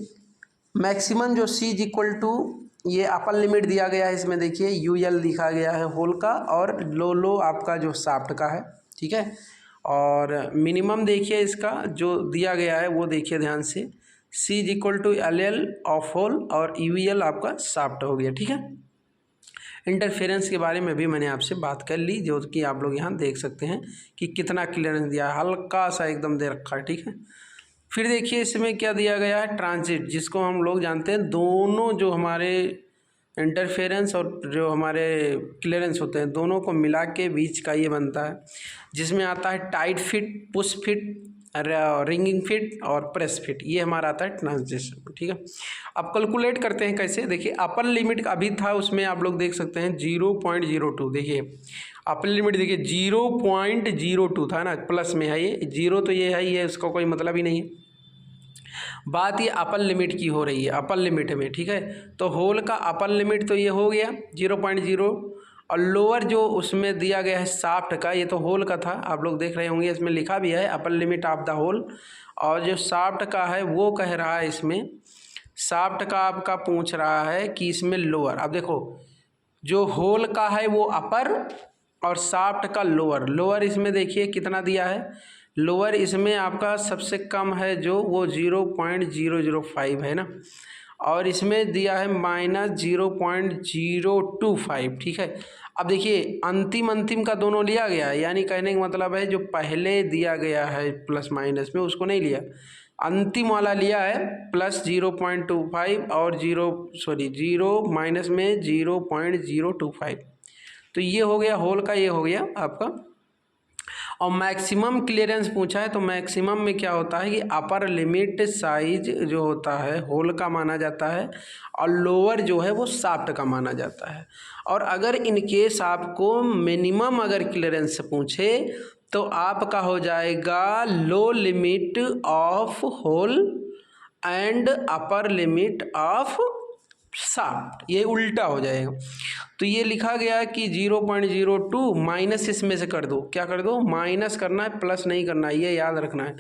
मैक्सिमम जो सी इज इक्वल टू ये अपर लिमिट दिया गया है, इसमें देखिए यूएल लिखा गया है होल का, और लो आपका जो शाफ्ट का है। ठीक है, और मिनिमम देखिए इसका जो दिया गया है वो देखिए ध्यान से, C is equal to L of hole और यूएल आपका शाफ्ट हो गया। ठीक है, इंटरफेरेंस के बारे में भी मैंने आपसे बात कर ली, जो कि आप लोग यहाँ देख सकते हैं कि कितना क्लियरेंस दिया है, हल्का सा एकदम दे रखा है। ठीक है, फिर देखिए इसमें क्या दिया गया है, ट्रांजिट, जिसको हम लोग जानते हैं दोनों जो हमारे इंटरफेरेंस और जो हमारे क्लियरेंस होते हैं दोनों को मिला के बीच का ये बनता है, जिसमें आता है tight fit, push fit, ringing fit और प्रेस फिट, ये हमारा आता है ट्रांजिशन। ठीक है, अब कैलकुलेट करते हैं कैसे, देखिए अपर लिमिट अभी था उसमें आप लोग देख सकते हैं 0.02, देखिए अपर लिमिट देखिए 0.02 था ना, प्लस में है ये जीरो, तो ये है ही है, उसका कोई मतलब ही नहीं है। बात ये अपर लिमिट की हो रही है, अपर लिमिट में। ठीक है, तो होल का अपर लिमिट तो ये हो गया 0.0, और लोअर जो उसमें दिया गया है शाफ्ट का, ये तो होल का था, आप लोग देख रहे होंगे इसमें लिखा भी है upper limit of the hole, और जो शाफ्ट का है वो कह रहा है इसमें, शाफ्ट का आपका पूछ रहा है कि इसमें लोअर। अब देखो जो होल का है वो अपर और शाफ्ट का लोअर इसमें देखिए कितना दिया है, लोअर इसमें आपका सबसे कम है जो वो 0.005 है ना, और इसमें दिया है -0.025। ठीक है, अब देखिए अंतिम का दोनों लिया गया है, यानी कहने का मतलब है जो पहले दिया गया है प्लस माइनस में उसको नहीं लिया, अंतिम वाला लिया है +0.25 और 0 माइनस में 0.025। तो ये हो गया होल का, ये हो गया आपका। और मैक्सिमम क्लियरेंस पूछा है, तो मैक्सिमम में क्या होता है कि अपर लिमिट साइज जो होता है होल का माना जाता है, और लोअर जो है वो शाफ्ट का माना जाता है। और अगर इन केस आपको मिनिमम अगर क्लियरेंस पूछे तो आपका हो जाएगा low limit of hole and upper limit of shaft, ये उल्टा हो जाएगा। तो ये लिखा गया है कि 0.02 माइनस इसमें से कर दो, क्या कर दो, माइनस करना है, प्लस नहीं करना है, ये याद रखना है।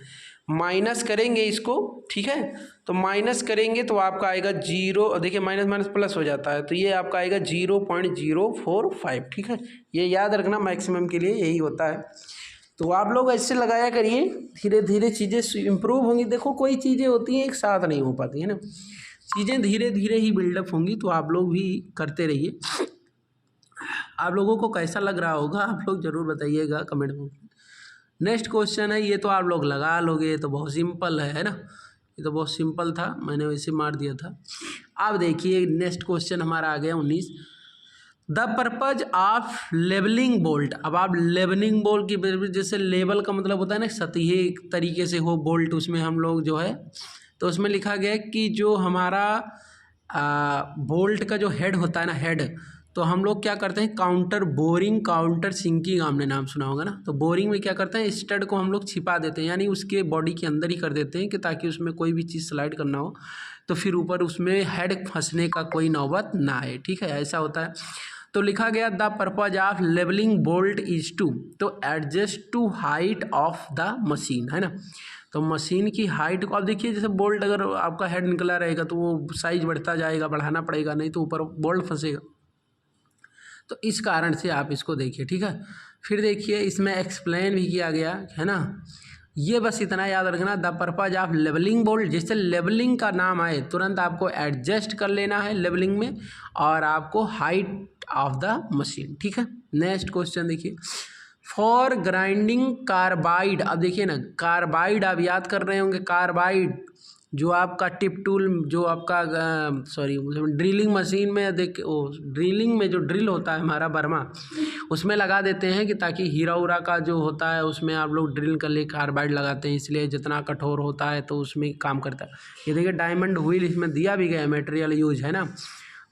माइनस करेंगे इसको, ठीक है, तो माइनस करेंगे तो आपका आएगा 0, देखिए माइनस माइनस प्लस हो जाता है, तो ये आपका आएगा 0.045। ठीक है, ये याद रखना, मैक्सिमम के लिए यही होता है। तो आप लोग ऐसे लगाया करिए, धीरे धीरे चीज़ें इम्प्रूव होंगी। देखो कोई चीज़ें होती हैं एक साथ नहीं हो पाती है ना, चीज़ें धीरे धीरे ही बिल्डअप होंगी, तो आप लोग भी करते रहिए। आप लोगों को कैसा लग रहा होगा आप लोग ज़रूर बताइएगा कमेंट में। नेक्स्ट क्वेश्चन है, ये तो आप लोग लगा लोगे, ये तो बहुत सिंपल है ना, ये तो बहुत सिंपल था, मैंने वैसे मार दिया था। अब देखिए नेक्स्ट क्वेश्चन हमारा आ गया 19, the purpose of labelling bolt. अब आप लेबलिंग बोल्ट की, जैसे लेबल का मतलब होता है ना सतही तरीके से हो बोल्ट, उसमें हम लोग जो है, तो उसमें लिखा गया कि जो हमारा बोल्ट का जो हेड होता है ना, हेड, तो हम लोग क्या करते हैं, काउंटर बोरिंग, काउंटर सिंकिंग, आपने नाम सुना होगा ना। तो बोरिंग में क्या करते हैं, स्टड को हम लोग छिपा देते हैं, यानी उसके बॉडी के अंदर ही कर देते हैं, कि ताकि उसमें कोई भी चीज़ स्लाइड करना हो तो फिर ऊपर उसमें हेड फंसने का कोई नौबत ना आए। ठीक है, ऐसा होता है। तो लिखा गया the purpose of levelling bolt is to, तो adjust to height of the machine, है ना। तो मशीन की हाइट को आप देखिए, जैसे बोल्ट अगर आपका हेड निकला रहेगा तो वो साइज बढ़ता जाएगा, बढ़ाना पड़ेगा, नहीं तो ऊपर बोल्ट फंसेगा। तो इस कारण से आप इसको देखिए, ठीक है। फिर देखिए इसमें एक्सप्लेन भी किया गया है ना, ये बस इतना याद रखना, the purpose of levelling bolt, जैसे लेवलिंग का नाम आए तुरंत आपको एडजस्ट कर लेना है लेवलिंग में, और आपको हाइट ऑफ द मशीन, ठीक है। नेक्स्ट क्वेश्चन देखिए, फॉर ग्राइंडिंग कार्बाइड, अब देखिए ना कार्बाइड आप याद कर रहे होंगे, कार्बाइड जो आपका टिप टूल, जो आपका ड्रिलिंग मशीन में ड्रिलिंग में जो ड्रिल होता है हमारा बर्मा, उसमें लगा देते हैं कि ताकि हीरा उरा का जो होता है उसमें आप लोग ड्रिल कर ले कार्बाइड लगाते हैं, इसलिए जितना कठोर होता है तो उसमें काम करता है। ये देखिए डायमंड व्हील इसमें दिया भी गया है, मटेरियल यूज है ना।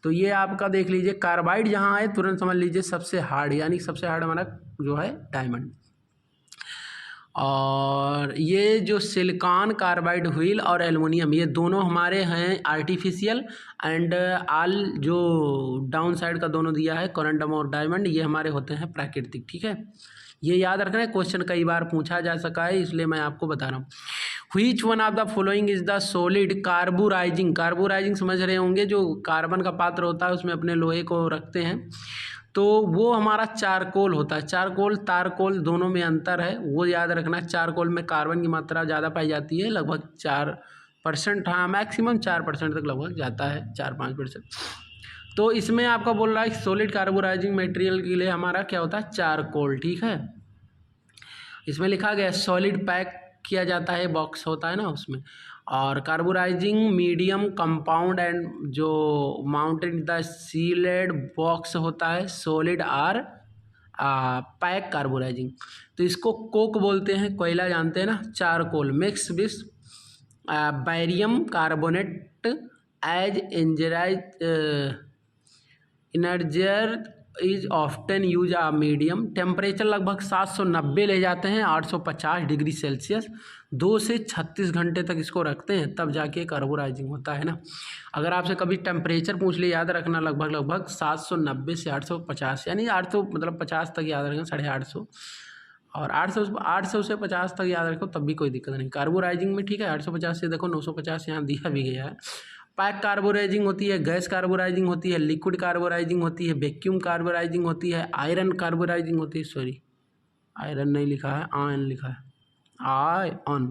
तो ये आपका देख लीजिए, कार्बाइड जहाँ आए तुरंत समझ लीजिए सबसे हार्ड, यानी सबसे हार्ड हमारा जो है डायमंड। और ये जो सिलिकॉन कार्बाइड व्हील और एल्युमिनियम, ये दोनों हमारे हैं आर्टिफिशियल, एंड आल जो डाउन साइड का दोनों दिया है कोरंडम और डायमंड, ये हमारे होते हैं प्राकृतिक, ठीक है। ये याद रखना है, क्वेश्चन कई बार पूछा जा सका है, इसलिए मैं आपको बता रहा हूँ। Which one of the following is the solid carburising, carburising समझ रहे होंगे, जो कार्बन का पात्र होता है उसमें अपने लोहे को रखते हैं, तो वो हमारा चारकोल होता है। चारकोल तारकोल दोनों में अंतर है, वो याद रखना। चारकोल में कार्बन की मात्रा ज़्यादा पाई जाती है, लगभग 4%, हाँ मैक्सिमम 4% तक लगभग जाता है, 4-5%। तो इसमें आपका बोल रहा है सॉलिड कार्बोराइजिंग मटेरियल के लिए हमारा क्या होता है, चारकोल, ठीक है। इसमें लिखा गया सॉलिड पैक किया जाता है, बॉक्स होता है ना उसमें, और कार्बोराइजिंग मीडियम कंपाउंड एंड जो माउंटेड द सीलेड बॉक्स होता है सॉलिड आर पैक कार्बोराइजिंग। तो इसको कोक बोलते हैं, कोयला जानते हैं ना। Charcoal mix with barium carbonate as energizer is often use a medium. Temperature लगभग 790 ले जाते हैं, 850 डिग्री सेल्सियस, 2 से 36 घंटे तक इसको रखते हैं, तब जाके कार्बोराइजिंग होता है ना। अगर आपसे कभी टेम्परेचर पूछ ले, याद रखना लगभग 790 से 850, यानी 800 मतलब 50 तक याद रखें, 850, और 800 से 50 तक याद रखो, तब भी कोई दिक्कत नहीं कार्बोराइजिंग में, ठीक है। 850 से देखो 950 यहाँ दिया भी गया है। पैक कार्बोराइजिंग होती है, गैस कार्बोराइजिंग होती है, लिक्विड कार्बोराइजिंग होती है, वैक्यूम कार्बोराइजिंग होती है, आयरन कार्बोराइजिंग होती है, सॉरी आयरन नहीं लिखा है, आयन लिखा है, आयन।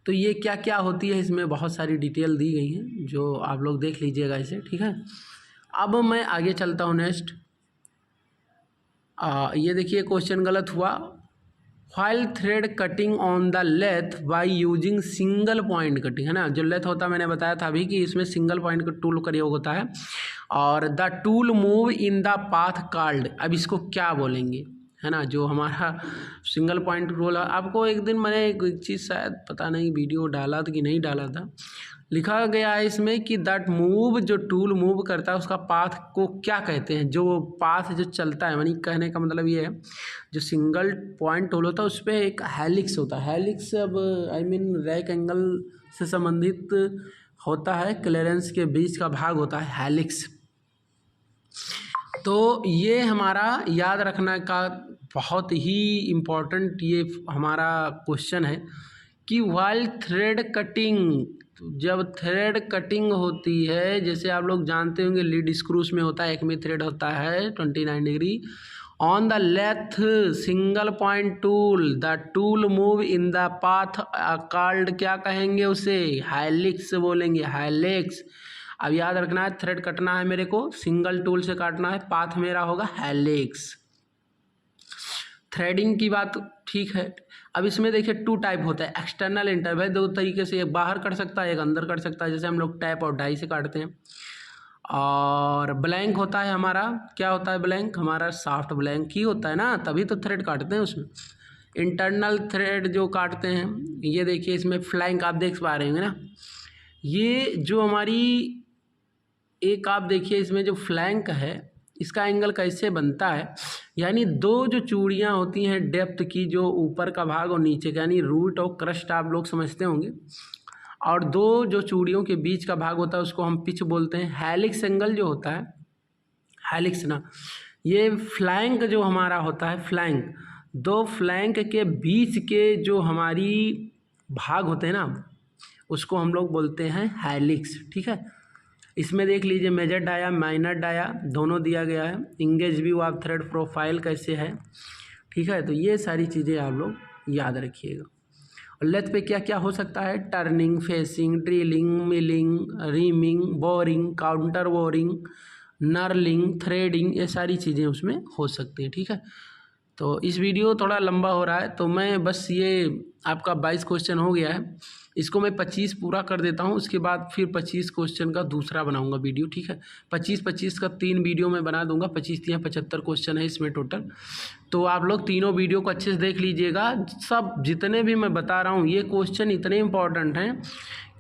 तो ये क्या क्या होती है, इसमें बहुत सारी डिटेल दी गई हैं, जो आप लोग देख लीजिएगा इसे, ठीक है। अब मैं आगे चलता हूँ नेक्स्ट। ये देखिए क्वेश्चन गलत हुआ। While thread cutting on the lathe by using single point cutting, है ना। जो लेथ होता है मैंने बताया था अभी कि इसमें सिंगल पॉइंट का टूल का प्रयोग होता है, और the tool move in the path called, अब इसको क्या बोलेंगे, है ना। जो हमारा सिंगल पॉइंट रोल, आपको एक दिन मैंने एक चीज़ शायद पता नहीं वीडियो डाला था कि नहीं डाला था, लिखा गया है इसमें कि दैट मूव, जो टूल मूव करता है उसका पाथ को क्या कहते हैं। जो पाथ जो चलता है, यानी कहने का मतलब ये है, जो सिंगल पॉइंट टूल होता है उस पर एक हेलिक्स होता है। हेलिक्स अब आई मीन रैक एंगल से संबंधित होता है, क्लियरेंस के बीच का भाग होता है हेलिक्स। तो ये हमारा याद रखना का बहुत ही इम्पोर्टेंट ये हमारा क्वेश्चन है कि व्हाइल थ्रेड कटिंग, जब थ्रेड कटिंग होती है, जैसे आप लोग जानते होंगे लीड स्क्रूस में होता है, एक में थ्रेड होता है 29 degree, on the lathe single point tool the tool move in the path called, क्या कहेंगे उसे, हेलिक्स बोलेंगे, हेलिक्स। अब याद रखना है थ्रेड कटना है मेरे को, सिंगल टूल से काटना है, पाथ मेरा होगा हेलिक्स। थ्रेडिंग की बात ठीक है। अब इसमें देखिए 2 टाइप होता है, एक्सटर्नल इंटरवल, 2 तरीके से, एक बाहर कट सकता है, एक अंदर कट सकता है, जैसे हम लोग टैप और डाई से काटते हैं। और ब्लैंक होता है हमारा, क्या होता है ब्लैंक, हमारा सॉफ्ट ब्लैंक ही होता है ना, तभी तो थ्रेड काटते हैं उसमें। इंटरनल थ्रेड जो काटते हैं, ये देखिए इसमें फ्लैंक आप देख पा रहे होंगे ना, ये जो हमारी एक आप देखिए इसमें जो फ्लैंक है, इसका एंगल कैसे बनता है, यानी 2 जो चूड़ियाँ होती हैं डेप्थ की, जो ऊपर का भाग और नीचे का, यानी रूट और क्रस्ट आप लोग समझते होंगे, और 2 जो चूड़ियों के बीच का भाग होता है उसको हम पिच बोलते हैं। हेलिक्स एंगल जो होता है, हेलिक्स ना, ये फ्लैंक जो हमारा होता है, फ्लैंक, दो फ्लैंक के बीच के जो हमारी भाग होते हैं ना, उसको हम लोग बोलते हैं हेलिक्स। ठीक है, इसमें देख लीजिए मेजर डाया, माइनर डाया दोनों दिया गया है, engage view of thread profile कैसे है। ठीक है, तो ये सारी चीज़ें आप लोग याद रखिएगा। और लेथ पे क्या क्या हो सकता है, turning, facing, drilling, milling, reaming, boring, counter boring, knurling, threading, ये सारी चीज़ें उसमें हो सकती हैं। ठीक है, तो इस वीडियो थोड़ा लंबा हो रहा है, तो मैं बस ये आपका 22 क्वेश्चन हो गया है, इसको मैं 25 पूरा कर देता हूँ, उसके बाद फिर 25 क्वेश्चन का दूसरा बनाऊंगा वीडियो। ठीक है, 25 का 3 वीडियो मैं बना दूंगा, 25 या 75 क्वेश्चन है इसमें टोटल। तो आप लोग तीनों वीडियो को अच्छे से देख लीजिएगा। सब जितने भी मैं बता रहा हूँ ये क्वेश्चन इतने इंपॉर्टेंट हैं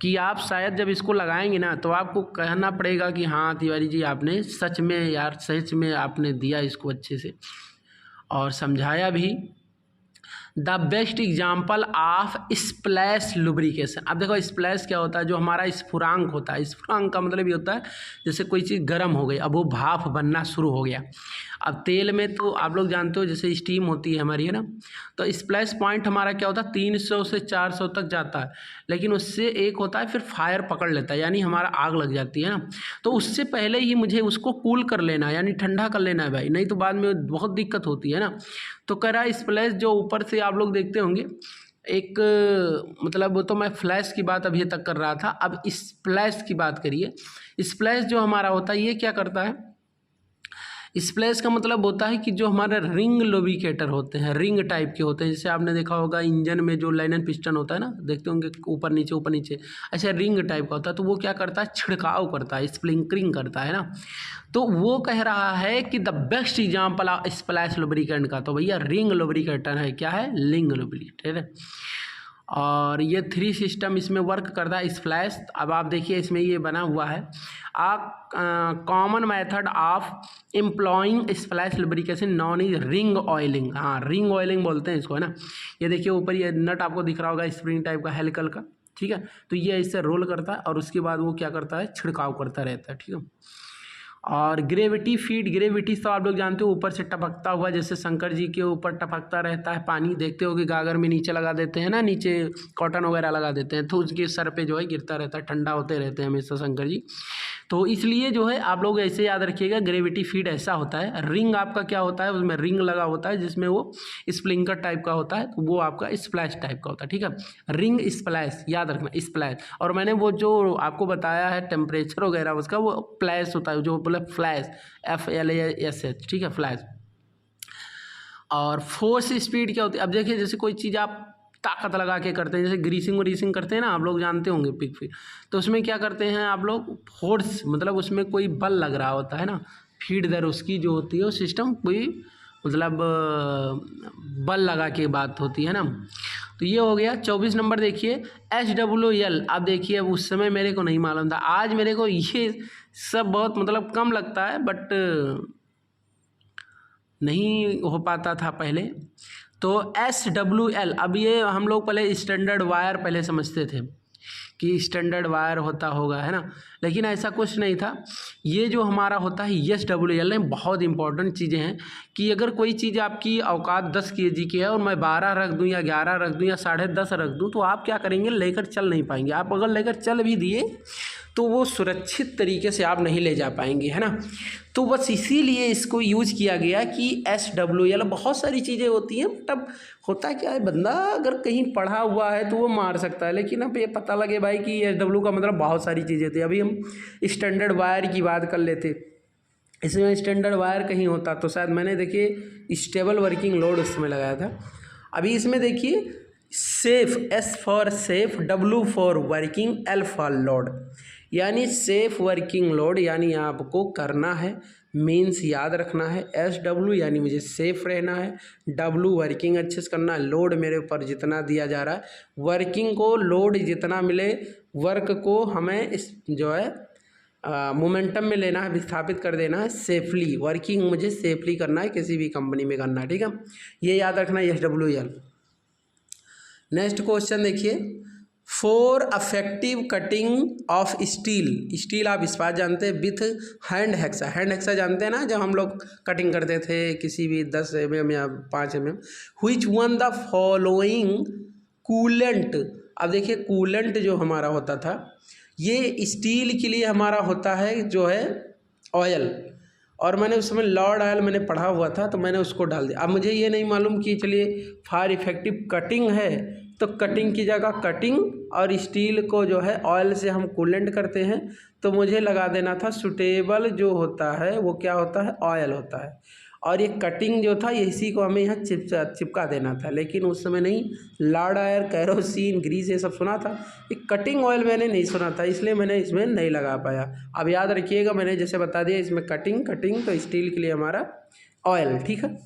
कि आप शायद जब इसको लगाएंगे ना तो आपको कहना पड़ेगा कि हाँ तिवारी जी आपने सच में यार, सच में आपने दिया इसको अच्छे से और समझाया भी। The best example of splash lubrication. अब देखो स्प्लैश क्या होता है, जो हमारा स्फुरांक होता है, स्फुरांक का मतलब ये होता है जैसे कोई चीज़ गर्म हो गई, अब वो भाप बनना शुरू हो गया। अब तेल में तो आप लोग जानते हो जैसे स्टीम होती है हमारी, है ना, तो स्प्लैश पॉइंट हमारा क्या होता है 300 से 400 तक जाता है, लेकिन उससे एक होता है फिर फायर पकड़ लेता है, यानी हमारा आग लग जाती है ना। तो उससे पहले ही मुझे उसको कूल कर लेना है, यानी ठंडा कर लेना है भाई, नहीं तो बाद में बहुत दिक्कत होती है ना। तो कह रहा है स्प्लैश जो ऊपर से आप लोग देखते होंगे एक, मतलब वो तो मैं फ्लैश की बात अभी तक कर रहा था, अब स्प्लैश की बात करिए। स्प्लैश जो हमारा होता है ये क्या करता है, स्प्लैश का मतलब होता है कि जो हमारे रिंग लुब्रिकेटर होते हैं, रिंग टाइप के होते हैं, जैसे आपने देखा होगा इंजन में जो लाइन एंड पिस्टन होता है ना, देखते होंगे ऊपर नीचे, ऐसे रिंग टाइप का होता है। तो वो क्या करता है, छिड़काव करता है, स्प्रिंकलिंग करता है ना। तो वो कह रहा है कि the best example of splash lubricant का, तो भैया रिंग लुब्रिकेटर है, क्या है, रिंग लुब्रिकेटर है। और ये 3 सिस्टम इसमें वर्क करता है स्प्लैश। अब आप देखिए इसमें ये बना हुआ है common method of employing splash lubrication non is ring oiling. हाँ, रिंग ऑयलिंग बोलते हैं इसको, है ना। ये देखिए ऊपर ये नट आपको दिख रहा होगा स्प्रिंग टाइप का, हेलिकल का। ठीक है, तो ये इससे रोल करता है और उसके बाद वो क्या करता है, छिड़काव करता रहता है। ठीक है, और ग्रेविटी फीड, ग्रेविटी तो आप लोग जानते हो ऊपर से टपकता हुआ, जैसे शंकर जी के ऊपर टपकता रहता है पानी, देखते हो कि गागर में नीचे लगा देते हैं ना, नीचे कॉटन वगैरह लगा देते हैं, तो उसके सर पे जो है गिरता रहता है, ठंडा होते रहते हैं हमेशा शंकर जी। तो इसलिए जो है आप लोग ऐसे याद रखिएगा, ग्रेविटी फीड ऐसा होता है। रिंग आपका क्या होता है, उसमें रिंग लगा होता है जिसमें वो स्प्रिंकलर टाइप का होता है, तो वो आपका स्प्लैश टाइप का होता है। ठीक है, रिंग स्प्लैश याद रखना, स्प्लैश। और मैंने वो जो आपको बताया है टेम्परेचर वगैरह उसका, वो प्लैश होता है, जो बोले फ्लैश, FLASH। ठीक है, फ्लैश। और फोर्स स्पीड क्या होती है, अब देखिए जैसे कोई चीज़ आप ताकत लगा के करते हैं, जैसे ग्रीसिंग व्रीसिंग करते हैं ना, आप लोग जानते होंगे पिक फीड, तो उसमें क्या करते हैं आप लोग, फोर्स मतलब उसमें कोई बल लग रहा होता है ना, फीड दर उसकी जो होती है वो सिस्टम कोई मतलब बल लगा के बात होती है ना। तो ये हो गया। 24 नंबर देखिए SWL। अब देखिए अब उस समय मेरे को नहीं मालूम था, आज मेरे को ये सब बहुत मतलब कम लगता है, बट नहीं हो पाता था पहले। तो SWL, अब ये हम लोग पहले स्टैंडर्ड वायर पहले समझते थे कि स्टैंडर्ड वायर होता होगा, है ना, लेकिन ऐसा कुछ नहीं था। ये जो हमारा होता है SWL में बहुत इंपॉर्टेंट चीज़ें हैं कि अगर कोई चीज़ आपकी औकात 10 kg की है और मैं 12 रख दूं या 11 रख दूं या 10.5 रख दूं, तो आप क्या करेंगे, लेकर चल नहीं पाएंगे। आप अगर लेकर चल भी दिए तो वो सुरक्षित तरीके से आप नहीं ले जा पाएंगे, है ना। तो बस इसीलिए इसको यूज किया गया कि SWL। बहुत सारी चीज़ें होती हैं, तब होता क्या है, बंदा अगर कहीं पढ़ा हुआ है तो वो मार सकता है, लेकिन अब ये पता लगे भाई कि SW का मतलब बहुत सारी चीज़ें थी। अभी हम स्टैंडर्ड वायर की बात कर लेते, इसमें स्टैंडर्ड वायर कहीं होता तो शायद मैंने देखिए स्टेबल वर्किंग लोड उसमें लगाया था। अभी इसमें देखिए safe, S for safe, W for working, L for load, यानी सेफ वर्किंग लोड यानी आपको करना है, मीन्स याद रखना है। SW यानी मुझे सेफ रहना है, W वर्किंग अच्छे से करना है, लोड मेरे ऊपर जितना दिया जा रहा है, वर्किंग को लोड जितना मिले, वर्क को हमें इस जो है मोमेंटम में लेना है, विस्थापित कर देना है सेफली। वर्किंग मुझे सेफली करना है, किसी भी कंपनी में करना है। ठीक है, ये याद रखना है SWL। नेक्स्ट क्वेश्चन देखिए, for affective cutting of steel आप इस्पात जानते हैं, विथ हैंड हेक्सा जानते हैं ना, जब हम लोग कटिंग करते थे किसी भी 10 mm या 5 mm। Which one the following coolant. अब देखिए कूलेंट जो हमारा होता था ये स्टील के लिए हमारा होता है जो है ऑयल, और मैंने उस समय लॉर्ड ऑयल मैंने पढ़ा हुआ था तो मैंने उसको डाल दिया। अब मुझे ये नहीं मालूम कि चलिए फॉर इफेक्टिव कटिंग है तो कटिंग की जगह कटिंग और स्टील को जो है ऑयल से हम कूलेंट करते हैं, तो मुझे लगा देना था सुटेबल जो होता है वो क्या होता है, ऑयल होता है, और ये कटिंग जो था इसी को हमें यहाँ चिपका देना था। लेकिन उस समय नहीं, लॉर्ड ऑयल, कैरोसिन, ग्रीस ये सब सुना था, ये कटिंग ऑयल मैंने नहीं सुना था, इसलिए मैंने इसमें नहीं लगा पाया। अब याद रखिएगा मैंने जैसे बता दिया इसमें कटिंग तो स्टील के लिए हमारा ऑयल, ठीक है।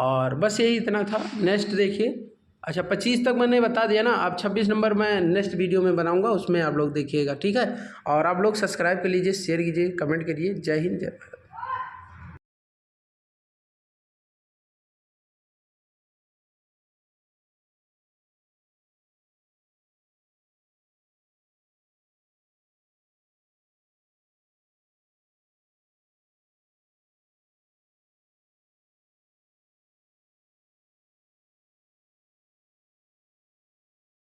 और बस यही इतना था। नेक्स्ट देखिए, अच्छा 25 तक मैंने बता दिया ना, अब 26 नंबर मैं नेक्स्ट वीडियो में बनाऊंगा, उसमें आप लोग देखिएगा, ठीक है। और आप लोग सब्सक्राइब कर लीजिए, शेयर कीजिए, कमेंट करिए। जय हिंद, जय भारत।